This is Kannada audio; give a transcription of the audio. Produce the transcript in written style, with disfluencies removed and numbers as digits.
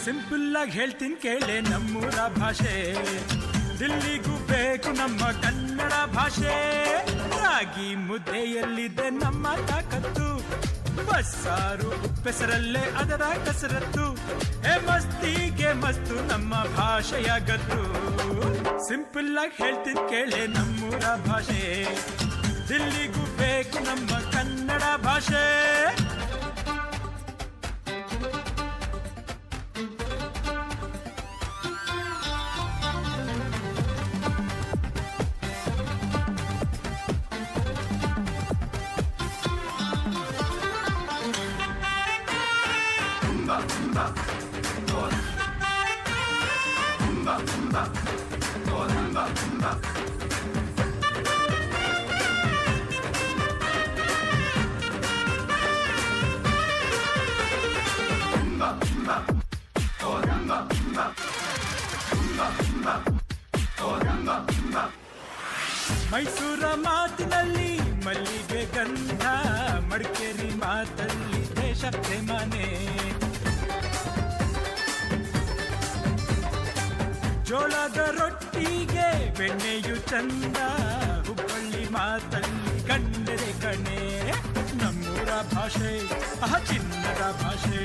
ಸಿಂಪಲ್ ಆಗಿ ಹೇಳ್ತೀನಿ ಕೇಳೆ ನಮ್ಮೂರ ಭಾಷೆ, ದಿಲ್ಲಿಗೂ ಬೇಕು ನಮ್ಮ ಕನ್ನಡ ಭಾಷೆ. ರಾಗಿ ಮುದ್ದೆಯಲ್ಲಿದೆ ನಮ್ಮ ತಾಕತ್ತು, ಬಸ್ಸಾರು ಉಪ್ಪೆಸರಲ್ಲೇ ಅದರ ಕಸರತ್ತು. ಮಸ್ತಿಗೆ ಮಸ್ತು ನಮ್ಮ ಭಾಷೆಯ ಗತ್ತು. ಸಿಂಪಲ್ ಆಗಿ ಹೇಳ್ತೀನಿ ಕೇಳೆ ನಮ್ಮೂರ ಭಾಷೆ, ದಿಲ್ಲಿಗೂ ಬೇಕು ನಮ್ಮ ಕನ್ನಡ ಭಾಷೆ. ಮೈಸೂರ ಮಾತಿನಲ್ಲಿ ಮಲ್ಲಿಗೆ ಗಂಧ, ಮಡಿಕೇರಿ ಮಾತಲ್ಲಿ ದೇಶ ಪ್ರೇಮನೆ. ಜೋಳದ ರೊಟ್ಟಿಗೆ ಬೆಣ್ಣೆಯು ಚಂದ, ಹುಬ್ಬಳ್ಳಿ ಮಾತಲ್ಲಿ ಗಂಡರೆ ಕಣೆ. ನಮ್ಮೂರ ಭಾಷೆ ಚಿನ್ನದ ಭಾಷೆ,